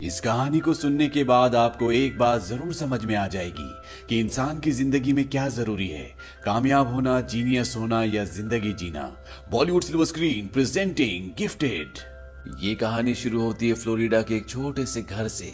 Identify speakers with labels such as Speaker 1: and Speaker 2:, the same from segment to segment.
Speaker 1: इस कहानी को सुनने के बाद आपको एक बात जरूर समझ में आ जाएगी कि इंसान की जिंदगी में क्या जरूरी है, कामयाब होना, जीनियस होना या जिंदगी जीना। Bollywood silver screen presenting gifted. ये कहानी शुरू होती है फ्लोरिडा के एक छोटे से घर से,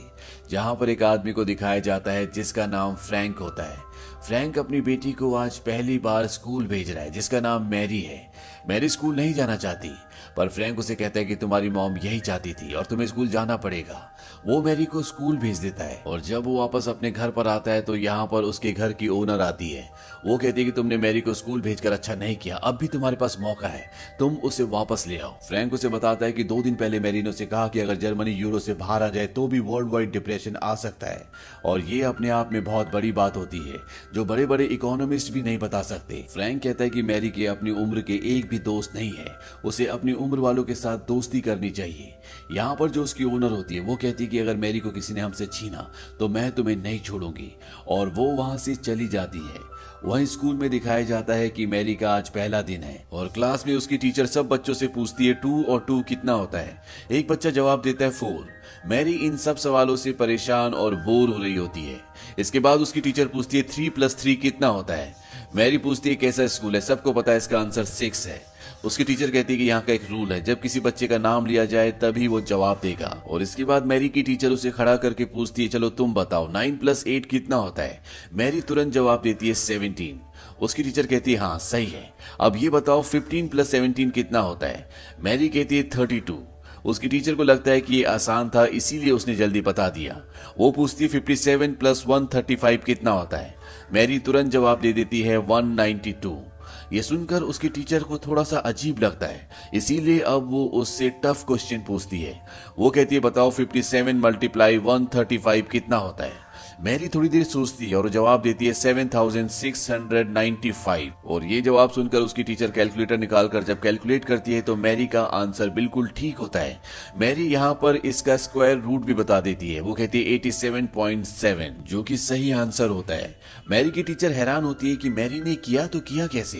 Speaker 1: जहां पर एक आदमी को दिखाया जाता है जिसका नाम फ्रैंक होता है। फ्रैंक अपनी बेटी को आज पहली बार स्कूल भेज रहा है, जिसका नाम मैरी है। मैरी स्कूल नहीं जाना चाहती, पर फ्रैंक उसे कहता है कि तुम्हारी मॉम यही चाहती थी और तुम्हें स्कूल जाना पड़ेगा। वो मैरी को स्कूल भेज देता है और जब वो वापस अपने घर पर आता है तो यहाँ पर उसके घर की ओनर आती है। वो कहती है कि तुमने मैरी को स्कूल भेजकर अच्छा नहीं किया, अब भी तुम्हारे पास मौका है, तुम उसे वापस ले आओ। फ्रैंक उसे बताता है कि 2 दिन पहले मैरी ने उसे कहा कि अगर जर्मनी यूरो से बाहर आ जाए तो भी वर्ल्ड वाइड डिप्रेशन आ सकता है, और ये अपने आप में बहुत बड़ी बात होती है जो बड़े बड़े इकोनॉमिस्ट भी नहीं बता सकते। फ्रैंक कहता है कि मैरी के अपनी उम्र के एक भी दोस्त नहीं है, उसे अपनी उम्र वालों के साथ दोस्ती करनी चाहिए। यहाँ पर जो उसकी ओनर होती है वो कहती है कि अगर मैरी को किसी ने हमसे छीना तो मैं तुम्हें नहीं छोड़ूंगी, और वो वहां से चली जाती है। वहीं स्कूल में दिखाया जाता है कि मैरी का आज पहला दिन है और क्लास में उसकी टीचर सब बच्चों से पूछती है 2 और 2 कितना होता है। एक बच्चा जवाब देता है 4। मैरी इन सब सवालों से परेशान और बोर हो रही होती है। इसके बाद उसकी टीचर पूछती है 3 + 3 कितना होता है। मैरी पूछती है कैसा स्कूल है, सबको पता है इसका आंसर 6 है। उसकी टीचर कहती है कि यहाँ का एक रूल है, जब किसी बच्चे का नाम लिया जाए तभी वो जवाब देगा। और इसके बाद मैरी की टीचर उसे खड़ा करके पूछती है चलो तुम बताओ 9 + 8 कितना होता है। मैरी तुरंत जवाब देती है 17। उसकी टीचर कहती है हाँ सही है, अब ये बताओ 15 + 17 कितना होता है। मैरी कहती है 32। उसकी टीचर को लगता है कि ये आसान था, इसीलिए उसने जल्दी बता दिया। वो पूछती है 57 + 1 35 कितना होता है। मैरी तुरंत जवाब दे देती है 192। ये सुनकर उसकी टीचर को थोड़ा सा अजीब लगता है, इसीलिए अब वो उससे टफ क्वेश्चन पूछती है। वो कहती है बताओ 57 × 135 कितना होता है। मैरी थोड़ी देर सोचती है और जवाब देती है 7695। और ये जवाब सुनकर उसकी टीचर कैलकुलेटर निकालकर जब कैलकुलेट करती है तो मैरी का आंसर बिल्कुल ठीक होता है। मैरी यहाँ पर इसका स्क्वायर रूट भी बता देती है। वो कहती है 87.7, जो कि सही आंसर होता है। मैरी की टीचर हैरान होती है कि मैरी ने किया तो किया कैसे।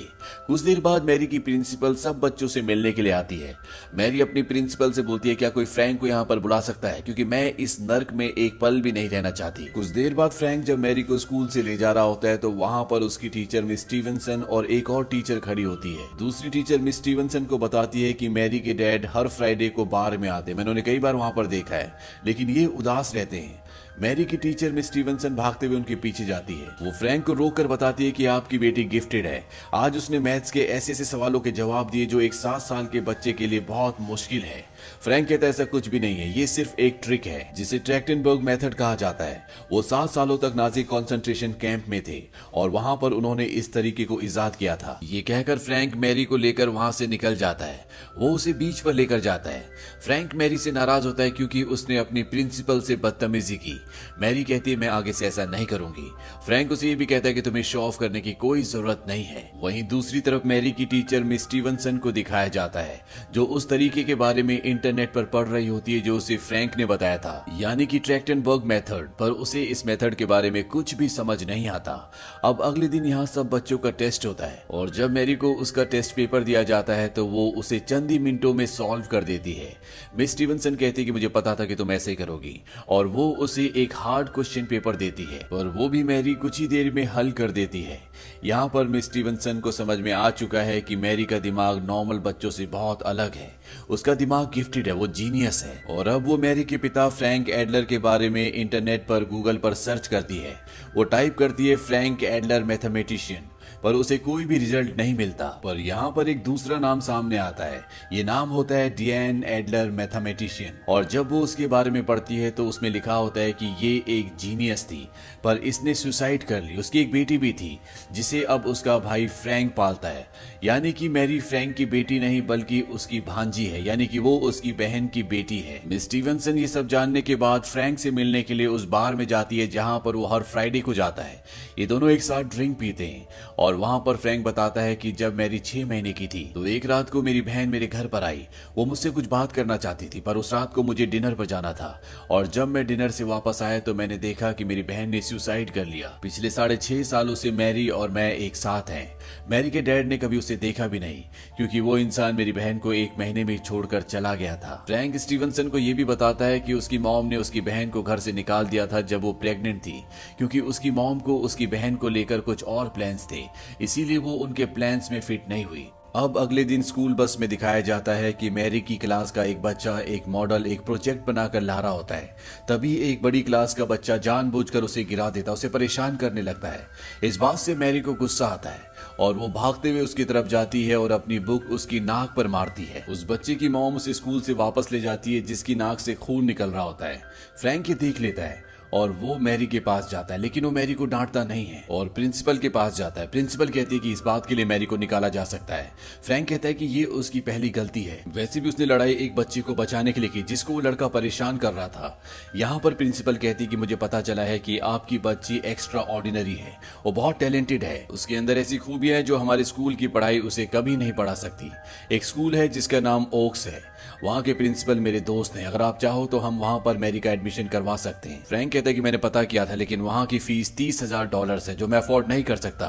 Speaker 1: कुछ देर बाद मैरी की प्रिंसिपल सब बच्चों से मिलने के लिए आती है। मैरी अपनी प्रिंसिपल से बोलती है क्या कोई फ्रैंक को यहाँ पर बुला सकता है, क्योंकि मैं इस नर्क में एक पल भी नहीं रहना चाहती। कुछ देर बाद फ्रैंक जब मैरी को स्कूल से ले जा रहा होता है तो वहां पर उसकी टीचर मिस स्टीवनसन और एक और टीचर खड़ी होती है। दूसरी टीचर मिस स्टीवनसन को बताती है कि मैरी के डैड हर फ्राइडे को बार में आते, मैंने उन्हें कई बार वहां पर देखा है, लेकिन ये उदास रहते हैं। मैरी की टीचर मिस स्टीवनसन भागते हुए उनके पीछे जाती है। वो फ्रैंक को रोक कर बताती है कि आपकी बेटी गिफ्टेड है, आज उसने मैथ्स के ऐसे ऐसे सवालों के जवाब दिए जो एक 7 साल के बच्चे के लिए बहुत मुश्किल है। फ्रैंक कहता है ऐसा कुछ भी नहीं है, ये सिर्फ एक ट्रिक है जिसे ट्रैक्टनबर्ग मेथड कहा जाता है। वो 7 सालों तक नाजी कॉन्सेंट्रेशन कैंप में थे और वहां पर उन्होंने इस तरीके को इजाद किया था। ये कहकर फ्रैंक मैरी को लेकर वहां से निकल जाता है। वो उसे बीच पर लेकर जाता है। फ्रैंक मैरी से नाराज होता है क्योंकि उसने अपनी प्रिंसिपल से बदतमीजी की। मैरी कहती है मैं आगे से ऐसा नहीं करूंगी। फ्रैंक उसे ये भी कहता है कि तुम्हें शो ऑफ करने की कोई जरूरत नहीं है। वहीं दूसरी तरफ मैरी की टीचर मिस स्टीवनसन को दिखाया जाता है जो उस तरीके के बारे में इंटरनेट पर पढ़ रही होती है जो उसे फ्रैंक ने बताया था, यानी कि ट्रैक्टनबर्ग मेथड, पर उसे इस मेथड के बारे में कुछ भी समझ नहीं आता। अब अगले दिन यहाँ सब बच्चों का टेस्ट होता है और जब मैरी को उसका टेस्ट पेपर दिया जाता है तो वो उसे चंद ही मिनटों में सॉल्व कर देती है। मिस स्टीवनसन कहती है कि मुझे पता था कि तुम ऐसे ही करोगी, और वो उसे एक हार्ड क्वेश्चन पेपर देती है, पर वो भी मैरी कुछ ही देर में हल कर देती है। यहाँ पर मिस स्टीवनसन को समझ में आ चुका है कि मैरी का दिमाग नॉर्मल बच्चों से बहुत अलग है। उसका दिमाग गिफ्टेड है, वो जीनियस है। और अब वो मैरी के पिता फ्रैंक एडलर के बारे में इंटरनेट पर गूगल पर सर्च करती है। वो टाइप करती है फ्रैंक एडलर मैथमेटिशियन, पर उसे कोई भी रिजल्ट नहीं मिलता। पर यहाँ पर एक दूसरा नाम सामने आता है। ये नाम होता है डिएन एडलर मैथमेटिशियन, और जब वो उसके बारे में पढ़ती है तो उसमें लिखा होता है कि ये एक जीनियस थी, पर इसने सुसाइड कर ली। उसकी एक बेटी भी थी जिसे अब उसका भाई फ्रैंक पालता है, यानी कि मैरी फ्रैंक की बेटी नहीं बल्कि उसकी भांजी है, यानी कि वो उसकी बहन की बेटी है। मिस स्टीवनसन ये सब जानने के बाद फ्रैंक से मिलने के लिए उस बार में जाती है जहां पर वो हर फ्राइडे को जाता है। ये दोनों एक साथ ड्रिंक पीते हैं और और वहाँ पर फ्रैंक बताता है कि जब मैरी 6 महीने की थी तो एक रात को मेरी बहन मेरे घर पर आई। वो मुझसे कुछ बात करना चाहती थी, पर उस रात को मुझे डिनर पर जाना था और जब मैं डिनर से वापस आया तो मैंने देखा कि मेरी बहन ने सुसाइड कर लिया। पिछले 6.5 सालों से मैरी और मैं एक साथ हैं। मैरी के डैड ने कभी उसे देखा भी नहीं क्योंकि वो इंसान मेरी बहन को 1 महीने में छोड़कर चला गया था। फ्रैंक स्टीवनसन को ये भी बताता है कि उसकी मॉम ने उसकी बहन को घर से निकाल दिया था जब वो प्रेग्नेंट थी, क्योंकि उसकी मॉम को उसकी बहन को लेकर कुछ और प्लान्स थे, इसीलिए वो उनके प्लान्स में फिट नहीं हुई। अब अगले दिन स्कूल बस में दिखाया जाता है कि मैरी की क्लास का एक बच्चा एक मॉडल एक प्रोजेक्ट बनाकर ला रहा होता है। तभी एक बड़ी क्लास का बच्चा जानबूझकर उसे गिरा देता, उसे परेशान करने लगता है। इस बात से मैरी को गुस्सा आता है और वो भागते हुए उसकी तरफ जाती है और अपनी बुक उसकी नाक पर मारती है। उस बच्चे की मॉम उसे स्कूल से वापस ले जाती है जिसकी नाक से खून निकल रहा होता है। फ्रैंक ये देख लेता है और वो मैरी के पास जाता है, लेकिन वो मैरी को डांटता नहीं है और प्रिंसिपल के पास जाता है। प्रिंसिपल कहती है कि इस बात के लिए मैरी को निकाला जा सकता है। फ्रैंक कहता है कि ये उसकी पहली गलती है, वैसे भी उसने लड़ाई एक बच्चे को बचाने के लिए की जिसको वो लड़का परेशान कर रहा था। यहाँ पर प्रिंसिपल कहती है कि मुझे पता चला है कि आपकी बच्ची एक्स्ट्रा ऑर्डिनरी है, वो बहुत टैलेंटेड है, उसके अंदर ऐसी खूबियां हैं जो हमारे स्कूल की पढ़ाई उसे कभी नहीं पढ़ा सकती। एक स्कूल है जिसका नाम ओक्स है, वहाँ के प्रिंसिपल मेरे दोस्त हैं, अगर आप चाहो तो हम वहाँ पर मैरी का एडमिशन करवा सकते हैं। फ्रैंक कहता है कि मैंने पता किया था लेकिन वहाँ की फीस $30,000 है जो मैं अफोर्ड नहीं कर सकता।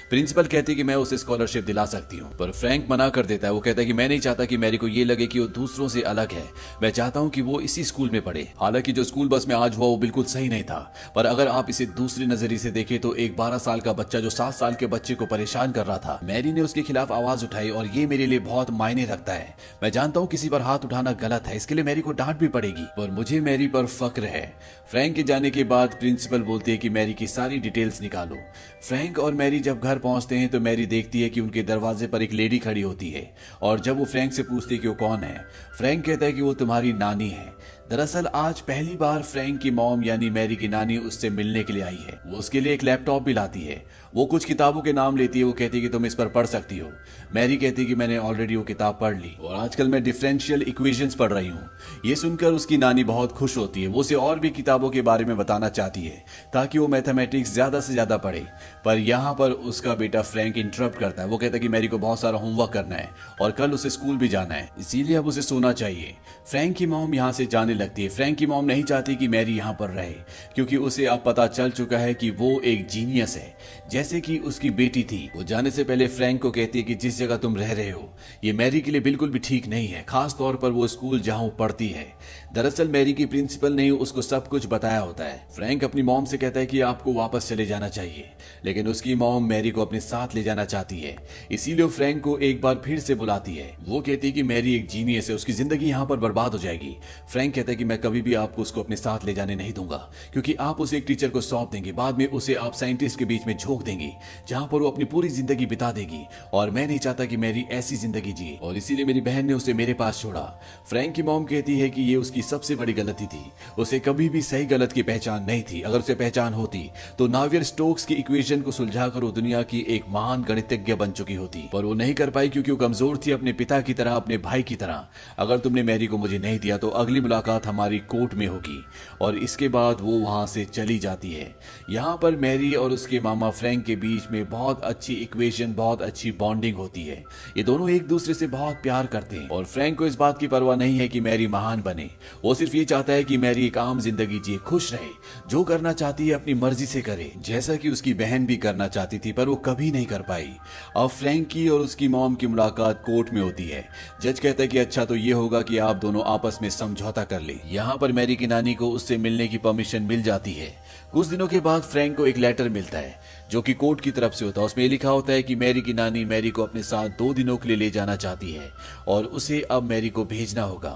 Speaker 1: प्रिंसिपल कहती है कि मैं उसे स्कॉलरशिप दिला सकती हूँ, पर फ्रैंक मना कर देता है। वो कहता है कि मैं नहीं चाहता कि मैरी को ये लगे कि वो दूसरों से अलग है, मैं चाहता हूँ कि वो इसी स्कूल में पढ़े। हालांकि जो स्कूल बस में आज हुआ वो बिल्कुल सही नहीं था, पर अगर आप इसे दूसरे नजरिए से देखें तो एक 12 साल का बच्चा जो 7 साल के बच्चे को परेशान कर रहा था, मैरी ने उसके खिलाफ आवाज उठाई और ये मेरे लिए बहुत मायने रखता है। मैं जानता हूँ किसी पर हाथ उठाना गलत है, इसके लिए मैरी को डांट भी पड़ेगी, पर मुझे मैरी पर फक्र है। फ्रैंक के जाने के बाद प्रिंसिपल बोलती है कि मैरी की सारी डिटेल्स निकालो। फ्रैंक और मैरी जब घर पहुंचते हैं तो मैरी देखती है कि उनके दरवाजे पर एक लेडी खड़ी होती है और जब वो फ्रैंक से पूछती है कि वो कौन है, फ्रैंक कहता है कि वो तुम्हारी नानी है। दरअसल आज पहली बार फ्रैंक की मॉम यानी मैरी की नानी उससे मिलने के लिए आई है। वो उसके लिए एक लैपटॉप भी लाती है। वो कुछ किताबों के नाम लेती है, वो कहती है कि तुम इस पर पढ़ सकती हो। मैरी कहती है कि मैंने ऑलरेडी वो किताब पढ़ ली और आजकल मैं डिफरेंशियल इक्वेशंस पढ़ रही हूँ। ये सुनकर उसकी नानी बहुत खुश होती है, वो उसे और भी किताबों के बारे में बताना चाहती है ताकि वो मैथमेटिक्स ज्यादा से ज्यादा पढ़े, पर यहाँ पर उसका बेटा फ्रैंक इंटरप्ट करता है। वो कहता है कि मैरी को बहुत सारा होमवर्क करना है और कल उसे स्कूल भी जाना है, इसीलिए अब उसे सोना चाहिए। फ्रैंक की मॉम यहाँ से जाने लगती है। फ्रैंक की मॉम नहीं चाहती कि मैरी यहाँ पर रहे क्योंकि उसे अब पता चल चुका है कि वो एक जीनियस है जैसे कि उसकी बेटी थी। वो जाने से पहले फ्रैंक को कहती है कि जिस जगह तुम रह रहे हो ये मैरी के लिए बिल्कुल भी ठीक नहीं है, खास तौर पर वो स्कूल जहां पढ़ती है। दरअसल मैरी की प्रिंसिपल ने उसको सब कुछ बताया होता है। फ्रैंक अपनी मॉम से कहता है कि आपको वापस चले जाना चाहिए, लेकिन उसकी मॉम मैरी को अपने साथ ले जाना चाहती है, इसीलिए फ्रैंक को एक बार फिर से बुलाती है। वो कहती है कि मैरी एक जीनियस है, उसकी जिंदगी यहाँ पर बर्बाद हो जाएगी। फ्रैंक कहता है कि मैं कभी भी आपको उसको अपने साथ ले जाने नहीं दूंगा क्योंकि आप उसे एक टीचर को सौंप देंगे, बाद में उसे आप साइंटिस्ट के बीच में झोंक देंगे जहां पर वो अपनी पूरी जिंदगी बिता देगी, और मैं नहीं चाहता कि मेरी ऐसी जिंदगी जिए, और इसीलिए मेरी बहन ने उसे मेरे पास छोड़ा। फ्रैंक की मॉम कहती है कि ये उसकी सबसे बड़ी गलती थी, उसे कभी भी सही गलत की पहचान नहीं थी। अगर उसे पहचान होती तो नावियर स्टोक्स की इक्वेशन को सुलझाकर वो दुनिया की एक महान गणितज्ञ बन चुकी होती, पर वो नहीं कर पाई क्योंकि वो कमजोर थी अपने पिता की तरह, अपने भाई की तरह। अगर तुमने मैरी को मुझे नहीं दिया तो अगली मुलाकात हमारी कोर्ट में होगी, और इसके बाद वो वहां से चली जाती है। यहाँ पर मैरी और उसके मामा फ्रैंक के बीच में बहुत अच्छी इक्वेशन, बहुत अच्छी बॉन्डिंग होती है। ये दोनों एक दूसरे से बहुत प्यार करते हैं और फ्रैंक को इस बात की परवाह नहीं है कि मैरी महान बने। वो सिर्फ ये चाहता है कि मैरी एक आम जिंदगी जिए, खुश रहे, जो करना चाहती है अपनी मर्जी से करे, जैसा कि उसकी बहन भी करना चाहती थी पर वो कभी नहीं कर पाई। अब फ्रैंक की और उसकी मॉम की मुलाकात कोर्ट में होती है। जज कहता है कि अच्छा तो ये होगा कि आप दोनों आपस में समझौता कर ले। यहाँ पर मैरी की नानी को उससे मिलने की परमिशन मिल जाती है। कुछ दिनों के बाद फ्रैंक को एक लेटर मिलता है जो कि कोर्ट की तरफ से होता है। उसमें लिखा होता है कि मैरी की नानी मैरी को अपने साथ 2 दिनों के लिए ले जाना चाहती है और उसे अब मैरी को भेजना होगा।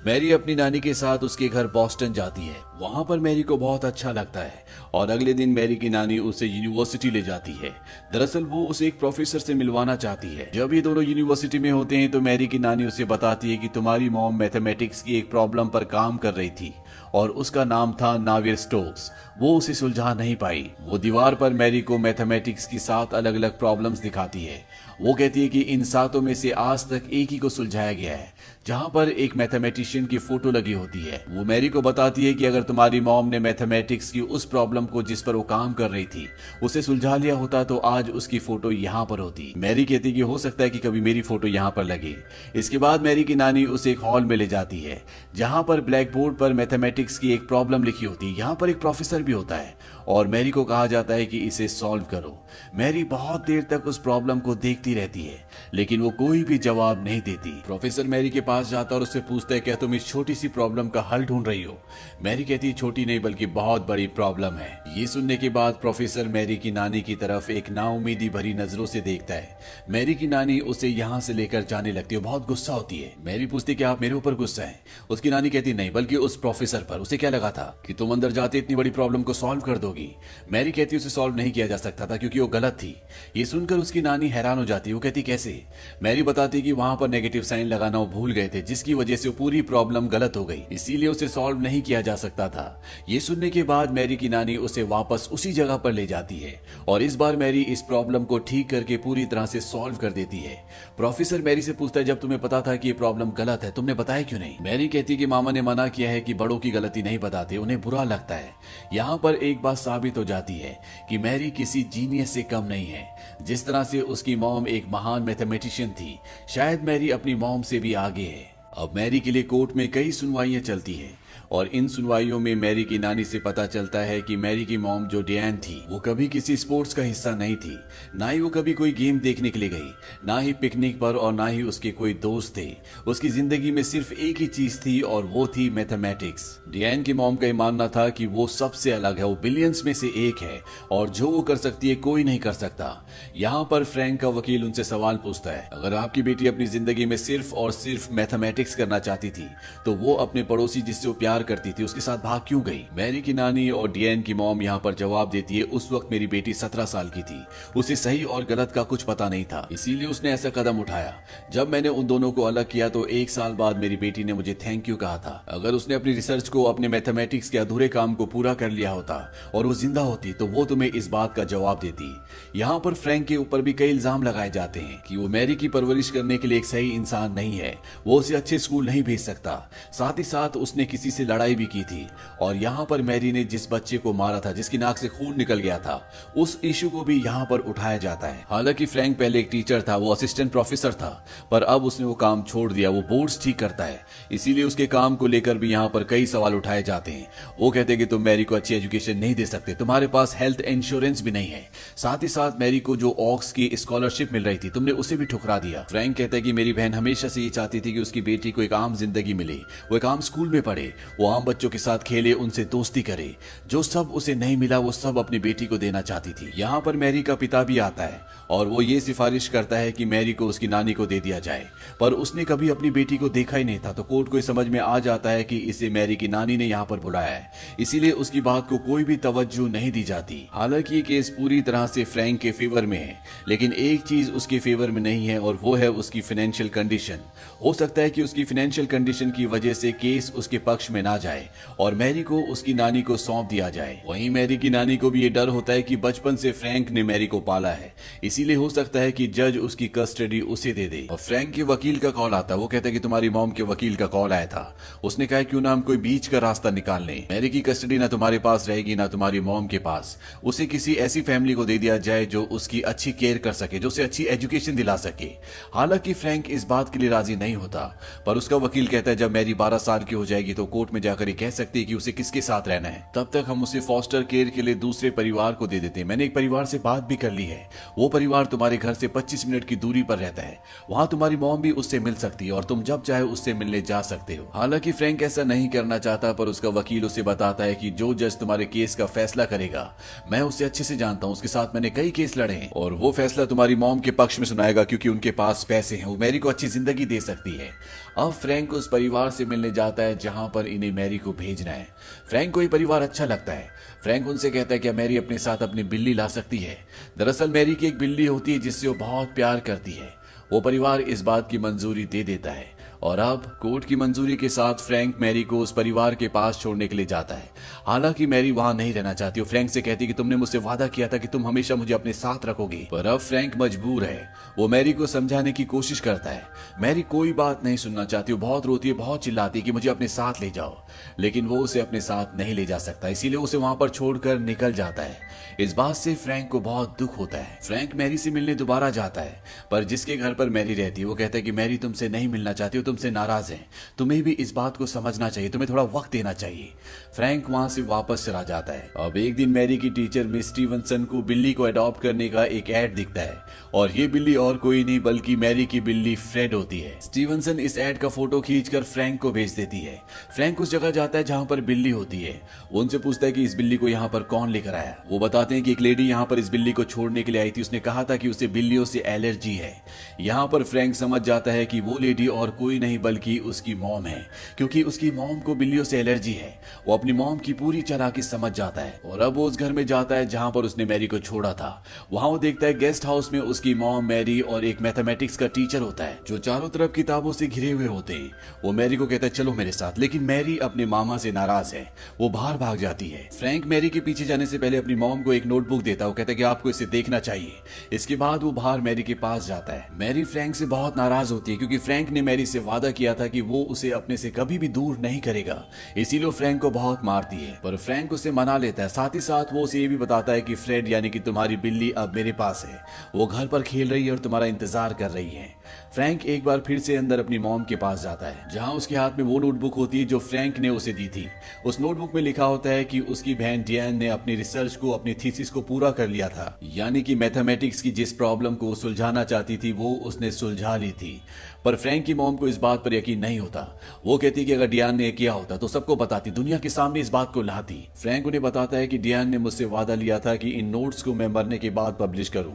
Speaker 1: मैरी अपनी नानी के साथ उसके घर बॉस्टन जाती है। वहां पर मैरी को बहुत अच्छा लगता है और अगले दिन मैरी की नानी उसे यूनिवर्सिटी ले जाती है। दरअसल वो उसे एक प्रोफेसर से मिलवाना चाहती है। जब ये दोनों यूनिवर्सिटी में होते हैं तो मैरी की नानी उसे बताती है कि तुम्हारी मॉम मैथमेटिक्स की एक प्रॉब्लम पर काम कर रही थी और उसका नाम था नावियर स्टोक्स। वो उसे सुलझा नहीं पाई। वो दीवार पर मैरी को मैथमेटिक्स की 7 अलग अलग प्रॉब्लम्स दिखाती है वो कहती है कि इन 7 में से आज तक एक ही को सुलझाया गया है, जहां पर एक मैथमेटिशियन की फोटो लगी होती है। वो मैरी को बताती है कि अगर तुम्हारी मॉम ने मैथमेटिक्स की उस प्रॉब्लम को जिस पर वो काम कर रही थी उसे सुलझा लिया होता तो आज उसकी फोटो यहाँ पर होती। मैरी कहती है कि हो सकता है कि कभी मेरी फोटो यहाँ पर लगे। इसके बाद मैरी की नानी उसे एक हॉल में ले जाती है जहां पर ब्लैक बोर्ड पर मैथमेटिक्स की एक प्रॉब्लम लिखी होती है। यहाँ पर एक प्रोफेसर भी होता है और मैरी को कहा जाता है कि इसे सॉल्व करो। मैरी बहुत देर तक उस प्रॉब्लम को देखती रहती है लेकिन वो कोई भी जवाब नहीं देती। प्रोफेसर मैरी के पास जाता और उससे पूछता है क्या तुम इस छोटी सी प्रॉब्लम का हल ढूंढ रही हो। मैरी कहती है छोटी नहीं बल्कि बहुत बड़ी प्रॉब्लम है। ये सुनने के बाद प्रोफेसर मैरी की नानी की तरफ एक नाउमीदी भरी नजरों से देखता है। मैरी की नानी उसे यहाँ से लेकर जाने लगती है, बहुत गुस्सा होती है। मैरी पूछती है कि आप मेरे ऊपर गुस्सा है। उसकी नानी कहती नहीं बल्कि उस प्रोफेसर पर। उसे क्या लगा था कि तुम अंदर जाते इतनी बड़ी प्रॉब्लम को सॉल्व कर दोगी। मैरी कहती उसे सॉल्व नहीं किया जा सकता था क्योंकि वो गलत थी। ये सुनकर उसकी नानी हैरान हो जाती है। वो कहती कैसे। मैरी बताती कि वहां पर नेगेटिव साइन लगाना वो भूल गए थे जिसकी वजह से पूरी प्रॉब्लम गलत हो गई, इसीलिए उसे सॉल्व नहीं किया जा सकता था। ये सुनने के बाद मैरी की नानी उसे वापस उसी जगह पर ले जाती है और इस बार मैरी इस प्रॉब्लम को ठीक करके पूरी तरह से सॉल्व कर देती है। प्रोफेसर मैरी से पूछता है जब तुम्हें पता था कि ये प्रॉब्लम गलत है तुमने बताया क्यों नहीं। मैरी कहती कि मामा ने मना किया है कि बड़ों की गलती नहीं बताते, उन्हें बुरा लगता है। यहाँ पर एक बात साबित हो जाती है कि मैरी किसी जीनियस से कम नहीं है। जिस तरह से उसकी मॉम एक महान मैथमेटिशियन थी, शायद मैरी अपनी मॉम से भी आगे है। अब मैरी के लिए कोर्ट में कई सुनवाइयां चलती हैं और इन सुनवाइयों में मैरी की नानी से पता चलता है कि मैरी की मॉम जो डियान थी वो कभी किसी स्पोर्ट्स का हिस्सा नहीं थी, ना ही वो कभी कोई गेम देखने के लिए गई, ना ही पिकनिक पर और ना ही उसके कोई दोस्त थे। उसकी जिंदगी में सिर्फ एक ही चीज थी और वो थी मैथमेटिक्स। डियान की मॉम का मानना था कि वो सबसे अलग है, वो बिलियंस में से एक है और जो वो कर सकती है कोई नहीं कर सकता। यहाँ पर फ्रैंक का वकील उनसे सवाल पूछता है अगर आपकी बेटी अपनी जिंदगी में सिर्फ और सिर्फ मैथमेटिक्स करना चाहती थी तो वो अपने पड़ोसी जिससे वो प्यार करती थी उसके साथ भाग क्यों गई। मैरी की नानी और डियान की मॉम यहाँ पर जवाब देती है उस वक्त मेरी बेटी 17 साल की थी, उसे सही और गलत का कुछ पता नहीं था, इसीलिए उसने ऐसा कदम उठाया। जब मैंने उन दोनों को अलग किया तो 1 साल बाद मेरी बेटी ने मुझे थैंक यू कहा था। अगर उसने अपनी रिसर्च को, अपने मैथमेटिक्स के अधूरे काम को पूरा कर लिया होता और वो जिंदा होती तो वो तुम्हें इस बात का जवाब देती। यहाँ पर फ्रैंक के ऊपर भी कई इल्जाम लगाए जाते हैं कि वो मैरी की परवरिश करने के लिए एक सही इंसान नहीं है, वो उसे अच्छे स्कूल नहीं भेज सकता, साथ ही साथ उसने किसी से लड़ाई भी की थी और यहाँ पर मैरी ने जिस बच्चे को मारा था, जिसकी नाक से खून निकल गया था, उस इशू को भी यहाँ पर उठाया जाता है। हालांकि फ्रैंक पहले एक टीचर था, वो असिस्टेंट प्रोफेसर था, पर अब उसने वो काम छोड़ दिया। वो बोर्ड्स ठीक करता है, इसीलिए उसके काम को लेकर भी यहाँ पर कई सवाल उठाए जाते हैं। वो कहते हैं कि तुम मैरी को अच्छी एजुकेशन नहीं दे सकते, तुम्हारे पास हेल्थ इंश्योरेंस भी नहीं है, साथ ही साथ मैरी को जो ऑक्स की स्कॉलरशिप मिल रही थी तुमने उसे भी ठुकरा दिया। फ्रैंक कहता है कि मेरी बहन हमेशा से ये चाहती थी कि उसकी बेटी को एक आम जिंदगी मिले, वो एक आम स्कूल में पढ़े, वो आम बच्चों के साथ खेले, उनसे दोस्ती करे। जो सब उसे नहीं मिला वो सब अपनी बेटी को देना चाहती थी। यहाँ पर मैरी का पिता भी आता है और वो ये सिफारिश करता है कि मैरी को उसकी नानी को दे दिया जाए, पर उसने कभी अपनी बेटी को देखा ही नहीं था। तो कोर्ट को समझ में आ जाता है कि इसे मैरी की नानी ने यहाँ पर बुलाया है, इसीलिए उसकी बात को कोई भी तवज्जो नहीं दी जाती। हालांकि ये केस पूरी तरह से फ्रैंक के फेवर में है, लेकिन एक चीज उसके फेवर में नहीं है और वो है उसकी फाइनेंशियल कंडीशन। हो सकता है कि उसकी फाइनेंशियल कंडीशन की वजह से केस उसके पक्ष में ना जाए और मैरी को उसकी नानी को सौंप दिया जाए। वहीं मैरी की नानी को भी ये डर होता है कि बचपन से फ्रैंक ने मैरी को पाला है, इसीलिए हो सकता है कि जज उसकी कस्टडी उसे दे दे। और फ्रैंक के वकील का कॉल आता है, वो कहता है कि तुम्हारी मॉम के वकील का कॉल आया था, उसने कहा क्यों ना हम कोई बीच का रास्ता निकाल लें, मैरी की कस्टडी ना तुम्हारे पास रहेगी ना तुम्हारी मॉम के पास, उसे किसी ऐसी फैमिली को दे दिया जाए जो उसकी अच्छी केयर कर सके, जो उसे अच्छी एजुकेशन दिला सके। हालांकि फ्रैंक इस बात के लिए राजी नहीं होता, पर उसका वकील कहता है जब मैरी 12 साल की हो जाएगी तो कोर्ट में जाकर ये कह सकती है कि उसे किसके साथ रहना है, तब तक हम उसे फॉस्टर केयर के लिए दूसरे परिवार को दे देते हैं। मैंने एक परिवार से बात भी कर ली है, वो परिवार तुम्हारे घर से 25 मिनट की दूरी पर रहता है, वहां तुम्हारी मॉम भी उससे मिल सकती है और तुम जब चाहे उससे मिलने जा सकते हो। हालांकि फ्रैंक ऐसा नहीं करना चाहता, पर उसका वकील उसे बताता है कि जो जज तुम्हारे केस का फैसला करेगा मैं उसे अच्छे से जानता हूँ, उसके साथ मैंने कई केस लड़े हैं और वो फैसला तुम्हारी मॉम के पक्ष में सुनाएगा क्योंकि उनके पास पैसे हैं, वो मैरी को अच्छी जिंदगी दे सकती है। अब फ्रैंक उस परिवार से मिलने जाता है जहां पर इन्हें मैरी को भेजना है। फ्रैंक को ये परिवार अच्छा लगता है। फ्रैंक उनसे कहता है कि मैरी अपने साथ अपनी बिल्ली ला सकती है। दरअसल मैरी की एक बिल्ली होती है जिससे वो बहुत प्यार करती है। वो परिवार इस बात की मंजूरी दे देता है और अब कोर्ट की मंजूरी के साथ फ्रैंक मैरी को उस परिवार के पास छोड़ने के लिए जाता है। हालांकि मैरी वहां नहीं रहना चाहती। वो फ्रैंक से कहती कि तुमने मुझसे वादा किया था कि तुम हमेशा मुझे अपने साथ रखोगे, पर अब फ्रैंक मजबूर है। वो मैरी को समझाने की कोशिश करता है। मैरी कोई बात नहीं सुनना चाहती। वो बहुत रोती है, बहुत चिल्लाती है कि मुझे अपने साथ ले जाओ, लेकिन वो उसे अपने साथ नहीं ले जा सकता, इसीलिए उसे वहां पर छोड़कर निकल जाता है। इस बात से फ्रैंक को बहुत दुख होता है। फ्रैंक मैरी से मिलने दोबारा जाता है, पर जिसके घर पर मैरी रहती है वो कहता है कि मैरी तुमसे नहीं मिलना चाहती, वो तुमसे नाराज है, तुम्हें भी इस बात को समझना चाहिए, तुम्हें थोड़ा वक्त देना चाहिए। फ्रैंक वहां से वापस चला जाता है। अब एक दिन मैरी की टीचर मिस स्टीवनसन को बिल्ली को अडॉप्ट करने का एक ऐड दिखता है, और ये बिल्ली और कोई नहीं बल्कि मैरी की बिल्ली फ्रेड होती है। स्टीवनसन इस ऐड का फोटो खींचकर फ्रैंक को भेज देती है। फ्रैंक उस जगह जाता है जहां पर बिल्ली होती है। वो उनसे पूछता है कि इस बिल्ली को यहाँ पर कौन लेकर आया। वो बताते हैं कि एक लेडी यहाँ पर इस बिल्ली को छोड़ने के लिए आई थी, उसने कहा था कि उसे बिल्लियों से एलर्जी है। यहाँ पर फ्रैंक समझ जाता है कि वो लेडी और कोई नहीं बल्कि उसकी मॉम है, क्योंकि उसकी मॉम को बिल्लियों से एलर्जी है। वो अपनी मॉम की पूरी चालाकी समझ जाता है और अब वो उस घर में जाता है जहां पर उसने मैरी को छोड़ा था। वहां वो देखता है गेस्ट हाउस में उसकी मॉम, मैरी और एक मैथमेटिक्स का टीचर होता है जो चारों तरफ किताबों से घिरे हुए होते हैं। वो मैरी को कहता है चलो मेरे साथ, लेकिन मैरी अपने मामा से नाराज है, वो बाहर भाग जाती है। फ्रैंक मैरी के पीछे जाने से पहले अपनी मॉम को एक नोटबुक देता है। वो कहता है कि आपको इसे देखना चाहिए। इसके बाद वो बाहर मैरी के पास जाता है। मैरी फ्रैंक से बहुत नाराज होती है क्योंकि फ्रैंक ने मैरी से वादा किया था कि वो उसे अपने से कभी भी दूर नहीं करेगा, इसीलिए फ्रैंक को बहुत मारती है। पर फ्रैंक उसे मना लेता है। साथ ही साथ वो उसे ये भी बताता है कि फ्रेड यानी कि तुम्हारी बिल्ली अब मेरे पास है, वो घर पर खेल रही है और तुम्हारा इंतजार कर रही है। फ्रैंक एक बार फिर से अंदर अपनी मॉम के पास जाता है जहां उसके हाथ में वो नोटबुक होती है जो फ्रैंक ने उसे दी थी। उस नोटबुक में लिखा होता है कि उसकी बहन डियान ने अपनी रिसर्च को, अपनी थीसिस को पूरा कर लिया था, यानी कि मैथमेटिक्स की जिस प्रॉब्लम को सुलझाना चाहती थी वो उसने सुलझा ली थी। पर फ्रैंक की मॉम को इस बात पर यकीन नहीं होता। वो कहती कि अगर डियान ने किया होता तो सबको बताती, दुनिया के सामने इस बात को लाती। फ्रैंक उन्हें बताता है कि डियान ने मुझसे वादा लिया था कि इन नोट्स को मैं मरने के बाद पब्लिश करूं।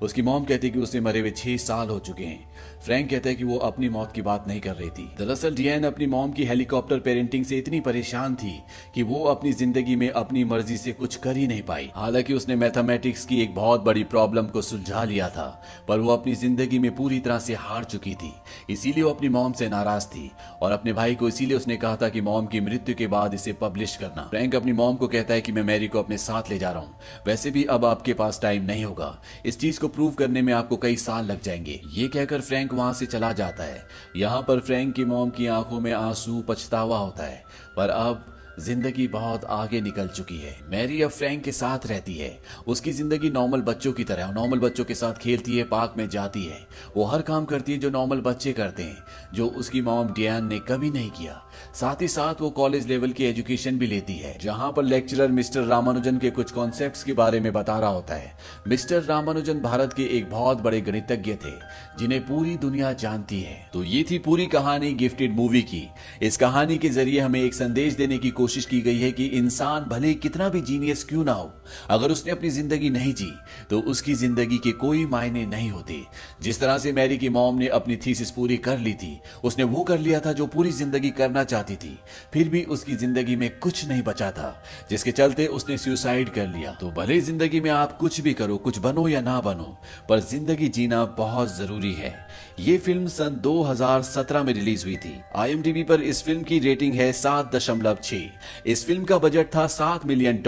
Speaker 1: उसकी मॉम कहती कि उसे मरे हुए 6 साल हो चुके हैं। फ्रैंक कहता है कि वो अपनी मौत की बात नहीं कर रही थी। दरअसल डियान अपनी मॉम की हेलीकॉप्टर पेरेंटिंग से इतनी परेशान थी कि वो अपनी जिंदगी में अपनी मर्जी से कुछ कर ही नहीं पाई। हालांकि उसने मैथमेटिक्स की एक बहुत बड़ी प्रॉब्लम को सुलझा लिया था, पर वो अपनी जिंदगी में पूरी तरह से हार चुकी थी, इसीलिए वो अपनी मॉम से नाराज थी और अपने भाई को इसीलिए उसने कहा था कि मॉम की मृत्यु के बाद इसे पब्लिश करना। फ्रैंक अपनी मॉम को कहता है कि मैं मैरी को अपने साथ ले जा रहा हूँ, वैसे भी अब आपके पास टाइम नहीं होगा, इस चीज को प्रूव करने में आपको कई साल लग जाएंगे। ये कहकर फ्रैंक वहां से चला जाता है। यहाँ पर फ्रैंक की मॉम की आंखों में आंसू, पछतावा होता है, पर अब जिंदगी बहुत आगे निकल चुकी है। मैरी अब फ्रैंक के साथ रहती है। उसकी जिंदगी नॉर्मल बच्चों की तरह, नॉर्मल बच्चों के साथ खेलती है, पार्क में जाती है, वो हर काम करती है जो नॉर्मल बच्चे करते हैं, जो उसकी मॉम डियान ने कभी नहीं किया। साथ ही साथ वो कॉलेज लेवल की एजुकेशन भी लेती है, जहां पर लेक्चरर मिस्टर रामानुजन के कुछ कॉन्सेप्ट्स के बारे में बता रहा होता है। मिस्टर रामानुजन भारत के एक बहुत बड़े गणितज्ञ थे जिन्हें पूरी दुनिया जानती है। तो ये थी पूरी कहानी गिफ्टेड मूवी की। इस कहानी के जरिए हमें एक संदेश देने की कोशिश की गई है कि इंसान भले कितना भी जीनियस क्यों ना हो, अगर उसने अपनी जिंदगी नहीं जी तो उसकी जिंदगी के कोई मायने नहीं होते। जिस तरह से मैरी की मॉम ने अपनी थीसिस पूरी कर ली थी, उसने वो कर लिया था जो पूरी जिंदगी करना चाहती थी, फिर भी उसकी जिंदगी में कुछ नहीं बचा था, जिसके चलते उसने सुसाइड कर लिया। तो भले जिंदगी में आप कुछ भी करो, कुछ बनो या ना बनो, पर जिंदगी जीना बहुत जरूरी है। ये फिल्म सन 2017 में रिलीज हुई थी। IMDb पर इस फिल्म की रेटिंग है 7.6। इस फिल्म का बजट था $7 मिलियन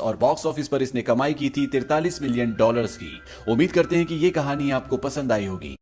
Speaker 1: और बॉक्स ऑफिस पर इसने कमाई की थी $43 मिलियन की। उम्मीद करते हैं कि ये कहानी आपको पसंद आई होगी।